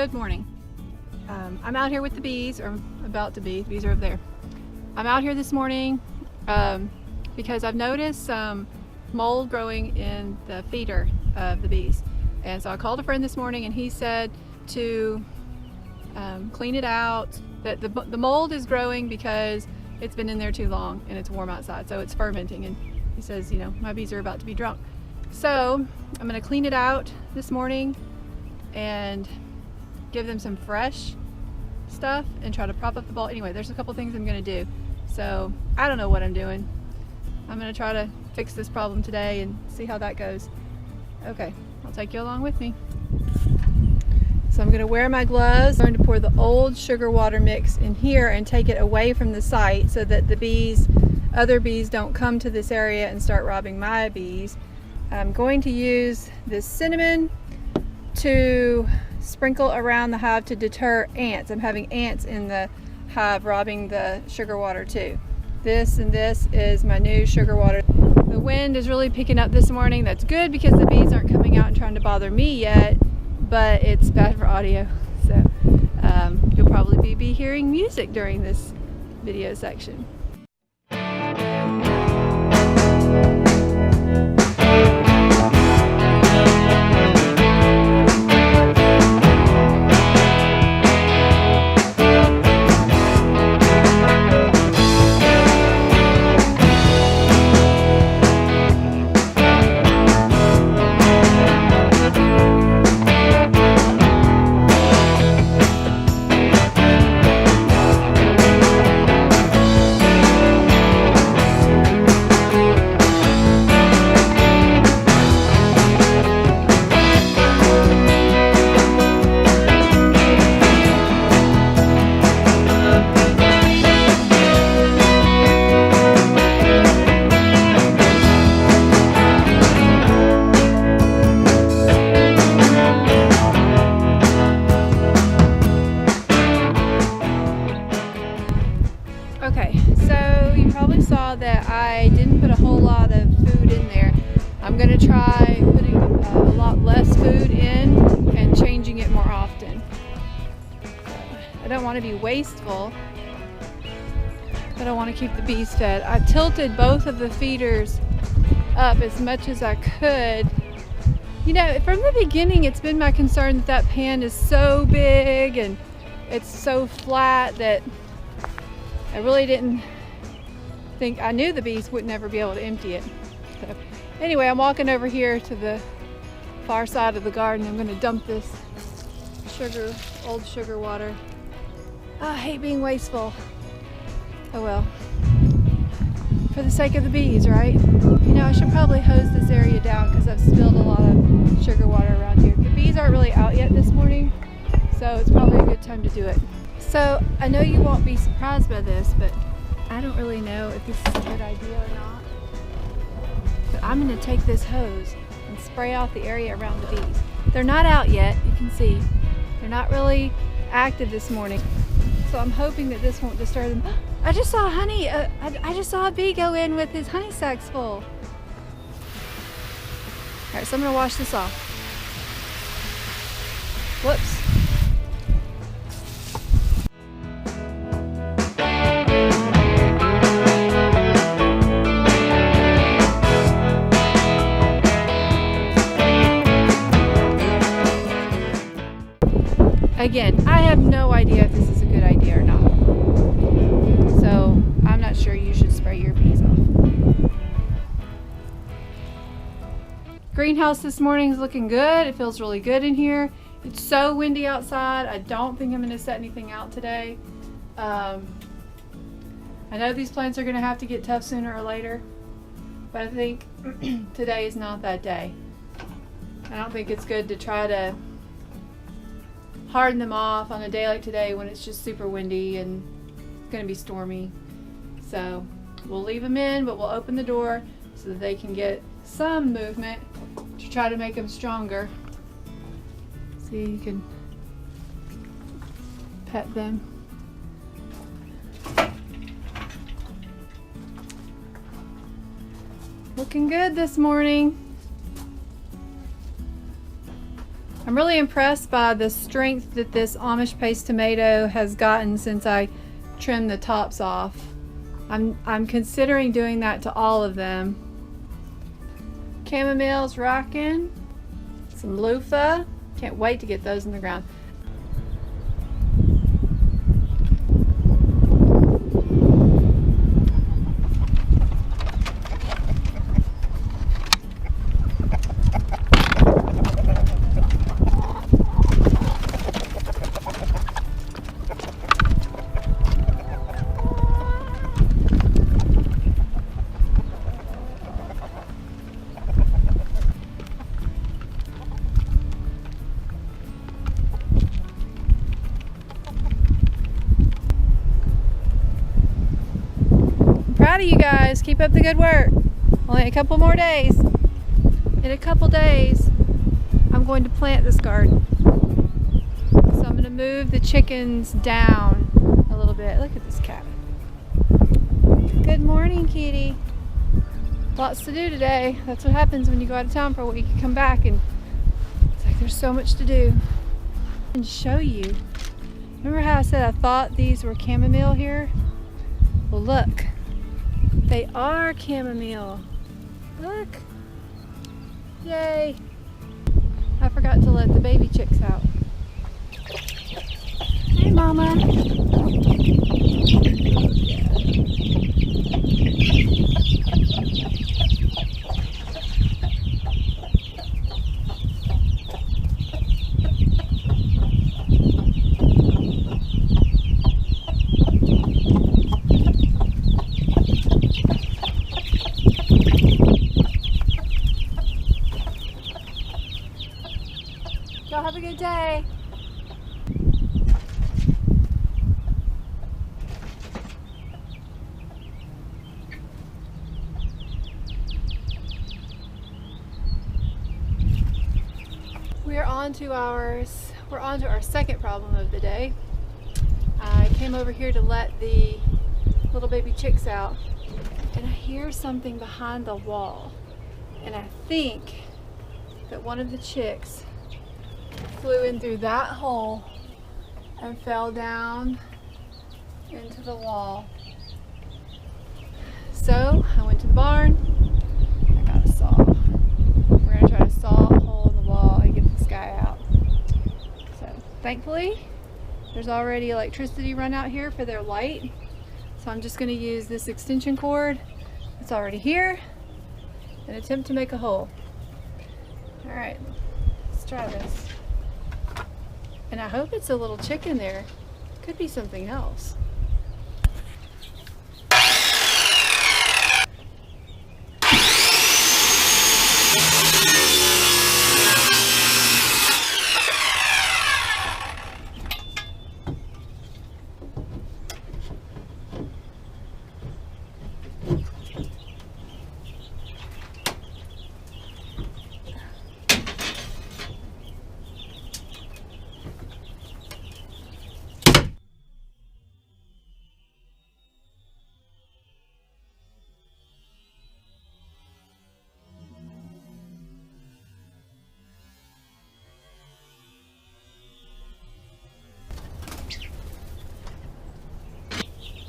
Good morning. I'm out here with the bees, or about to be. The bees are over there. I'm out here this morning because I've noticed some mold growing in the feeder of the bees. And so I called a friend this morning and he said to clean it out. That the mold is growing because it's been in there too long and it's warm outside, so it's fermenting. And he says, you know, my bees are about to be drunk. So I'm going to clean it out this morning and give them some fresh stuff and try to prop up the bulb. Anyway, there's a couple things I'm going to do. So I don't know what I'm doing. I'm going to try to fix this problem today and see how that goes. Okay, I'll take you along with me. So I'm going to wear my gloves. I'm going to pour the old sugar water mix in here and take it away from the site so that the other bees don't come to this area and start robbing my bees. I'm going to use this cinnamon to sprinkle around the hive to deter ants. I'm having ants in the hive robbing the sugar water too. This is my new sugar water. The wind is really picking up this morning. That's good because the bees aren't coming out and trying to bother me yet, but it's bad for audio. So you'll probably be hearing music during this video section. Okay, so you probably saw that I didn't put a whole lot of food in there. I'm going to try putting a lot less food in and changing it more often. I don't want to be wasteful, but I want to keep the bees fed. I tilted both of the feeders up as much as I could. You know, from the beginning it's been my concern that that pan is so big and it's so flat that I really didn't think, I knew the bees would never be able to empty it. So anyway, I'm walking over here to the far side of the garden. I'm going to dump this old sugar water. Oh, I hate being wasteful. Oh well. For the sake of the bees, right? You know, I should probably hose this area down because I've spilled a lot of sugar water around here. The bees aren't really out yet this morning, so it's probably a good time to do it. So I know you won't be surprised by this, but I don't really know if this is a good idea or not. But I'm going to take this hose and spray out the area around the bees. They're not out yet, you can see. They're not really active this morning. So I'm hoping that this won't disturb them. I just saw honey. I just saw a bee go in with his honey sacks full. Alright, so I'm going to wash this off. Whoops. Again, I have no idea if this is a good idea or not. So I'm not sure you should spray your bees off. Greenhouse this morning is looking good. It feels really good in here. It's so windy outside. I don't think I'm going to set anything out today. I know these plants are going to have to get tough sooner or later, but I think today is not that day. I don't think it's good to try to harden them off on a day like today when it's just super windy and it's going to be stormy. So we'll leave them in, but we'll open the door so that they can get some movement to try to make them stronger. See, you can pet them. Looking good this morning. I'm I'm really impressed by the strength that this Amish paste tomato has gotten since I trimmed the tops off. I'm considering doing that to all of them. Chamomile's rocking. Some loofah. Can't wait to get those in the ground. Proud of you guys. Keep up the good work. Only a couple more days. In a couple days, I'm going to plant this garden. So I'm going to move the chickens down a little bit. Look at this cat. Good morning, kitty. Lots to do today. That's what happens when you go out of town for a week. You come back and it's like there's so much to do. And show you. Remember how I said I thought these were chamomile here? Well, look. They are chamomile. Look. Yay. I forgot to let the baby chicks out. Hey, Mama. Y'all have a good day. We're on to our second problem of the day. I came over here to let the little baby chicks out and I hear something behind the wall, and I think that one of the chicks flew in through that hole and fell down into the wall. So I went to the barn. I got a saw. We're gonna try to saw a hole in the wall and get this guy out. So thankfully there's already electricity run out here for their light. So I'm just gonna use this extension cord that's already here and attempt to make a hole. All right, let's try this. And I hope it's a little chicken there. Could be something else.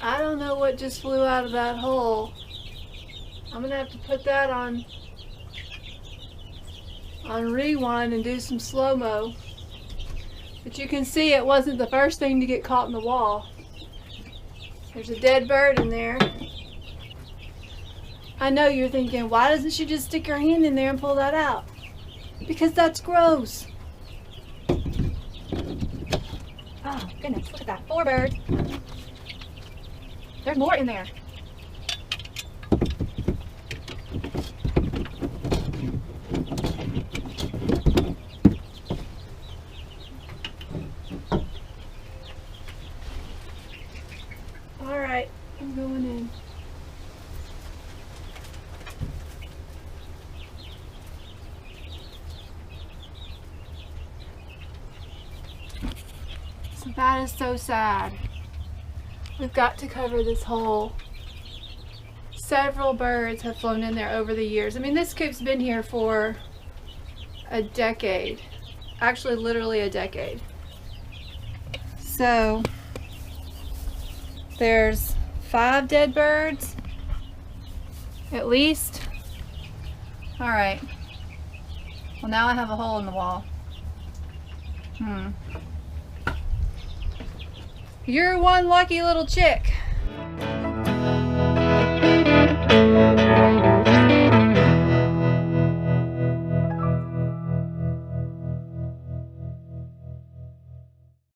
I don't know what just flew out of that hole. I'm gonna have to put that on rewind and do some slow-mo. But you can see it wasn't the first thing to get caught in the wall. There's a dead bird in there. I know you're thinking, why doesn't she just stick her hand in there and pull that out? Because that's gross. Oh goodness, look at that, 4 birds. There's more in there. All right, I'm going in. So that is so sad. We've got to cover this hole. Several birds have flown in there over the years. I mean, this coop's been here for a decade. actually literally a decade. So there's 5 dead birds at least. All right, well now I have a hole in the wall. You're one lucky little chick.